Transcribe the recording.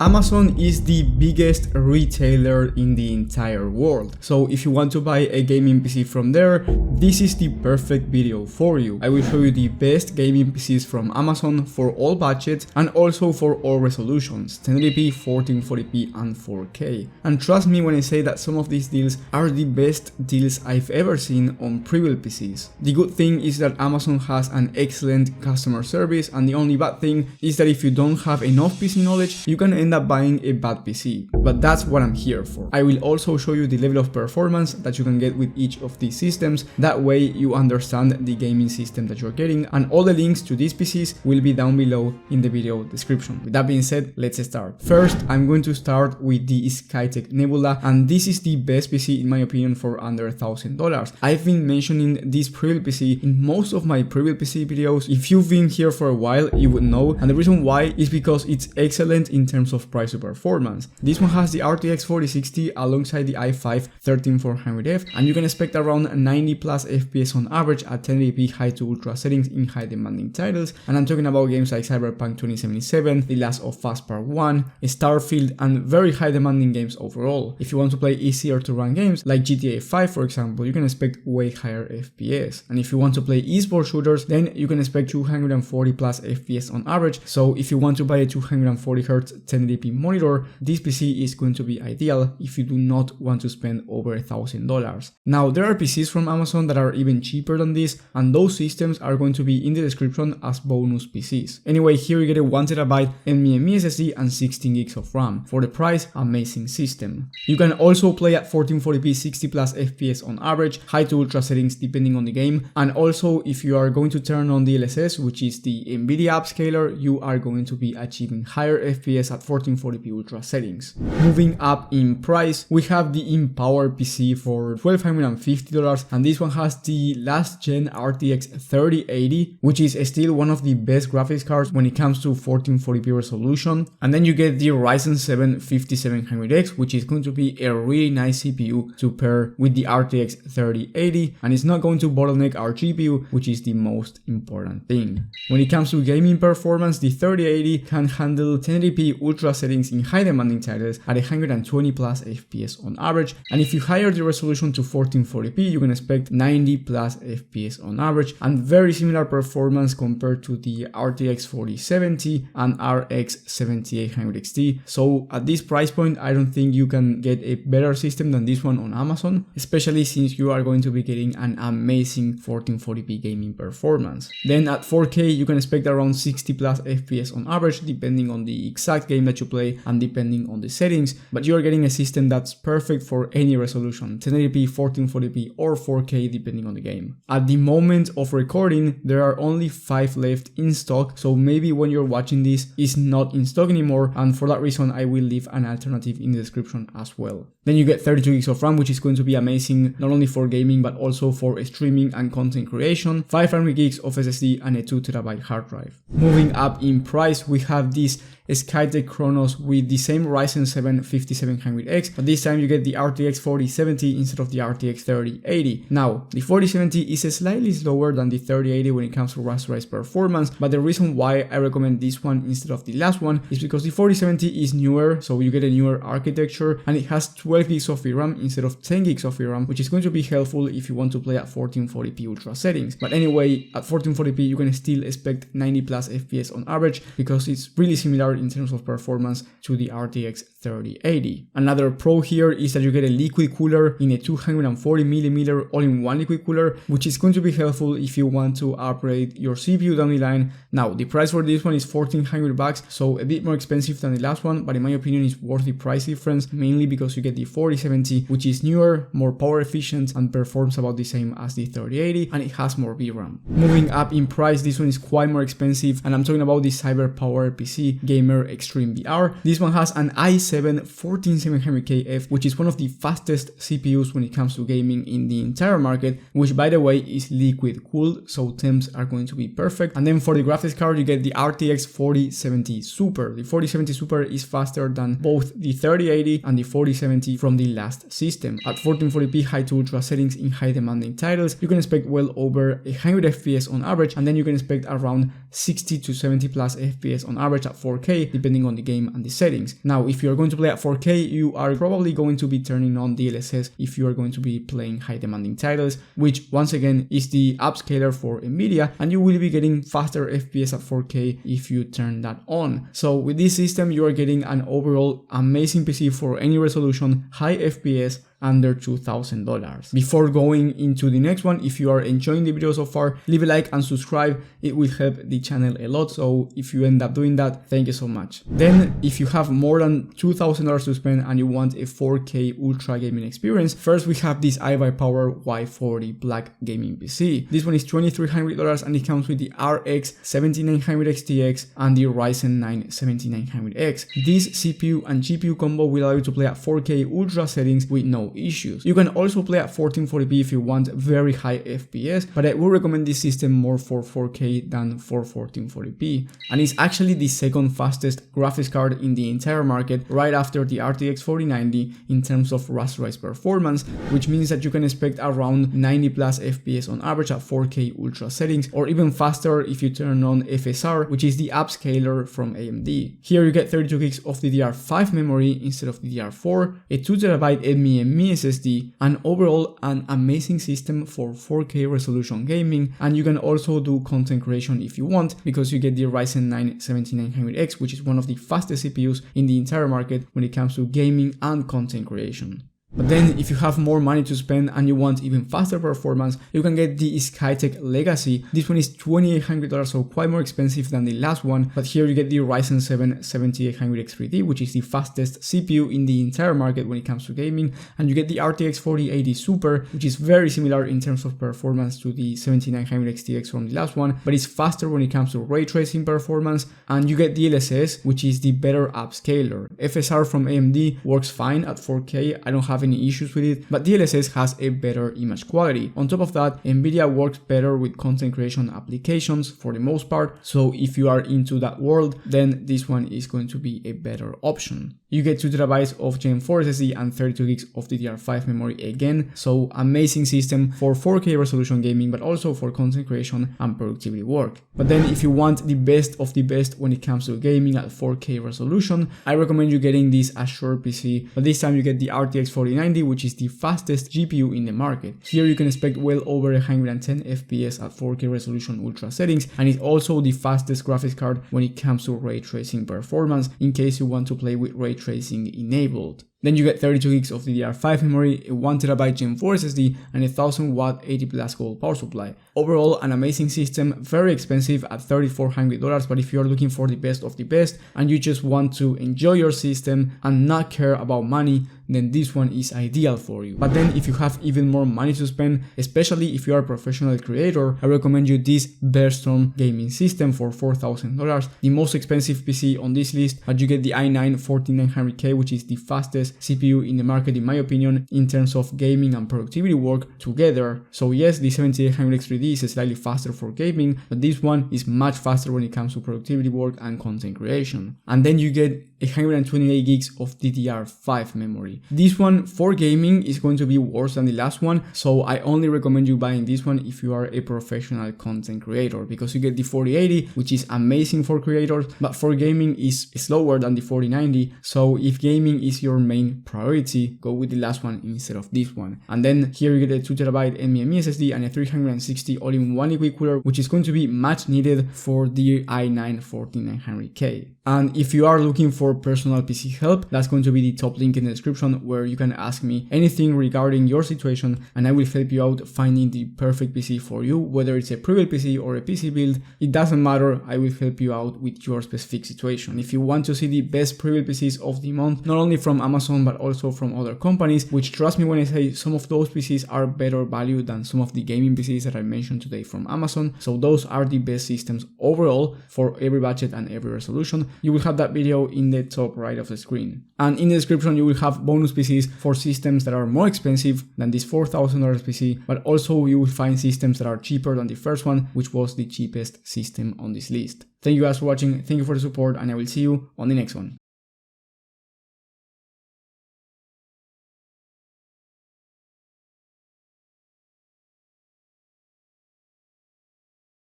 Amazon is the biggest retailer in the entire world, so if you want to buy a gaming PC from there, this is the perfect video for you. I will show you the best gaming PCs from Amazon for all budgets and also for all resolutions, 1080p, 1440p and 4K. And trust me when I say that some of these deals are the best deals I've ever seen on pre-built PCs. The good thing is that Amazon has an excellent customer service, and the only bad thing is that if you don't have enough PC knowledge, you can end up buying a bad PC, but that's what I'm here for. I will also show you the level of performance that you can get with each of these systems, that way you understand the gaming system that you're getting, and all the links to these PCs will be down below in the video description. With that being said, let's start. First, I'm going to start with the Skytech Nebula, and this is the best PC in my opinion for under $1,000. I've been mentioning this pre-built PC in most of my pre-built PC videos. If you've been here for a while, you would know, and the reason why is because it's excellent in terms of price to performance. This one has the RTX 4060 alongside the i5 13400F, and you can expect around 90 plus FPS on average at 1080p high to ultra settings in high demanding titles, and I'm talking about games like Cyberpunk 2077, The Last of Us Part 1, Starfield, and very high demanding games overall. If you want to play easier to run games like GTA 5 for example, you can expect way higher FPS, and if you want to play esports shooters, then you can expect 240 plus FPS on average. So if you want to buy a 240Hz 1080p monitor, this PC is going to be ideal if you do not want to spend over $1,000. Now there are PCs from Amazon that are even cheaper than this, and those systems are going to be in the description as bonus PCs. Anyway, here you get a 1TB NVMe SSD and 16 gigs of RAM. For the price, amazing system. You can also play at 1440p 60 plus FPS on average, high to ultra settings depending on the game, and also if you are going to turn on DLSS, which is the NVIDIA upscaler, you are going to be achieving higher FPS at 1440p ultra settings. Moving up in price, we have the Empower PC for $1,250, and this one has the last gen RTX 3080, which is still one of the best graphics cards when it comes to 1440p resolution. And then you get the Ryzen 7 5700X, which is going to be a really nice CPU to pair with the RTX 3080, and it's not going to bottleneck our GPU, which is the most important thing. When it comes to gaming performance, the 3080 can handle 1080p ultra settings in high demanding titles at 120 plus FPS on average, and if you higher the resolution to 1440p, you can expect 90 plus FPS on average, and very similar performance compared to the RTX 4070 and RX 7800 XT. So at this price point, I don't think you can get a better system than this one on Amazon, especially since you are going to be getting an amazing 1440p gaming performance. Then at 4K, you can expect around 60 plus FPS on average, depending on the exact game that you play and depending on the settings, but you are getting a system that's perfect for any resolution, 1080p, 1440p or 4K depending on the game. At the moment of recording, there are only 5 left in stock, so maybe when you're watching this is not in stock anymore, and for that reason I will leave an alternative in the description as well. Then you get 32 gigs of RAM, which is going to be amazing not only for gaming but also for streaming and content creation, 500 gigs of SSD and a 2TB hard drive. Moving up in price, we have this Skytech Chronos with the same Ryzen 7 5700X, but this time you get the RTX 4070 instead of the RTX 3080. Now, the 4070 is slightly slower than the 3080 when it comes to rasterized performance, but the reason why I recommend this one instead of the last one is because the 4070 is newer, so you get a newer architecture, and it has 12 gigs of VRAM instead of 10 gigs of VRAM, which is going to be helpful if you want to play at 1440p ultra settings. But anyway, at 1440p you can still expect 90 plus FPS on average because it's really similar in terms of performance to the RTX 3080. Another pro here is that you get a liquid cooler in a 240mm all-in-one liquid cooler, which is going to be helpful if you want to upgrade your CPU down the line. Now, the price for this one is $1,400, so a bit more expensive than the last one, but in my opinion it's worth the price difference, mainly because you get the 4070, which is newer, more power efficient, and performs about the same as the 3080, and it has more VRAM. Moving up in price, this one is quite more expensive, and I'm talking about the CyberPower PC Gamer Extreme VR. This one has an i7 14700KF, which is one of the fastest CPUs when it comes to gaming in the entire market, which by the way is liquid cooled, so temps are going to be perfect. And then for the graphics card, you get the RTX 4070 Super. The 4070 Super is faster than both the 3080 and the 4070 from the last system. At 1440p high to ultra settings in high demanding titles, you can expect well over 100 FPS on average, and then you can expect around 60 to 70 plus FPS on average at 4K depending on the game and the settings. Now, if you're going to play at 4K, you are probably going to be turning on DLSS if you are going to be playing high demanding titles, which once again is the upscaler for Nvidia, and you will be getting faster FPS at 4K if you turn that on. So with this system, you are getting an overall amazing PC for any resolution, high FPS, under $2,000. Before going into the next one, if you are enjoying the video so far, leave a like and subscribe. It will help the channel a lot, so if you end up doing that, thank you so much. Then if you have more than $2,000 to spend and you want a 4K ultra gaming experience, first we have this iBuyPower Y40 black gaming PC. This one is $2,300 and it comes with the RX 7900 XTX and the Ryzen 9 7900X. This CPU and GPU combo will allow you to play at 4K ultra settings with no issues. You can also play at 1440p if you want very high FPS, but I would recommend this system more for 4K than for 1440p. And it's actually the second fastest graphics card in the entire market, right after the RTX 4090 in terms of rasterized performance, which means that you can expect around 90 plus FPS on average at 4K ultra settings, or even faster if you turn on FSR, which is the upscaler from AMD. Here you get 32 gigs of DDR5 memory instead of DDR4, a 2TB NVMe SSD, and overall an amazing system for 4K resolution gaming. And you can also do content creation if you want, because you get the Ryzen 9 7900X, which is one of the fastest CPUs in the entire market when it comes to gaming and content creation. But then if you have more money to spend and you want even faster performance, you can get the Skytech Legacy. This one is $2,800, so quite more expensive than the last one, but here you get the Ryzen 7 7800X3D, which is the fastest CPU in the entire market when it comes to gaming, and you get the RTX 4080 Super, which is very similar in terms of performance to the 7900 XTX from the last one, but it's faster when it comes to ray tracing performance, and you get DLSS, which is the better upscaler. FSR from AMD works fine at 4K, I don't have any issues with it, but DLSS has a better image quality. On top of that, Nvidia works better with content creation applications for the most part, so if you are into that world, then this one is going to be a better option. You get 2TB of Gen 4 SSD and 32 gigs of DDR5 memory again, so amazing system for 4K resolution gaming, but also for content creation and productivity work. But then if you want the best of the best when it comes to gaming at 4K resolution, I recommend you getting this Azure PC, but this time you get the RTX 4090, which is the fastest GPU in the market. Here you can expect well over 110 FPS at 4K resolution ultra settings, and it's also the fastest graphics card when it comes to ray tracing performance, in case you want to play with ray tracing enabled. Then you get 32 gigs of DDR5 memory, a 1TB Gen 4 SSD, and a 1000 watt 80 plus volt power supply. Overall, an amazing system, very expensive at $3,400, but if you're looking for the best of the best and you just want to enjoy your system and not care about money, then this one is ideal for you. But then if you have even more money to spend, especially if you are a professional creator, I recommend you this Bearstorm gaming system for $4,000, the most expensive PC on this list, but you get the i9 14900K, which is the fastest CPU in the market in my opinion in terms of gaming and productivity work together. So yes, the 7800X3D is slightly faster for gaming, but this one is much faster when it comes to productivity work and content creation. And then you get 128 gigs of DDR5 memory. This one for gaming is going to be worse than the last one, so I only recommend you buying this one if you are a professional content creator, because you get the 4080, which is amazing for creators, but for gaming is slower than the 4090, so if gaming is your main priority, go with the last one instead of this one. And then here you get a 2TB NVMe SSD and a 360 all-in-one liquid cooler, which is going to be much needed for the i9 14900K. And if you are looking for personal PC help, that's going to be the top link in the description, where you can ask me anything regarding your situation and I will help you out finding the perfect PC for you, whether it's a pre-built PC or a PC build, it doesn't matter, I will help you out with your specific situation. If you want to see the best pre-built PCs of the month, not only from Amazon but also from other companies, which trust me when I say some of those PCs are better value than some of the gaming PCs that I mentioned today from Amazon, so those are the best systems overall for every budget and every resolution, you will have that video in the top right of the screen. And in the description you will have bonus PCs for systems that are more expensive than this $4,000 PC, but also you will find systems that are cheaper than the first one, which was the cheapest system on this list. Thank you guys for watching, thank you for the support, and I will see you on the next one.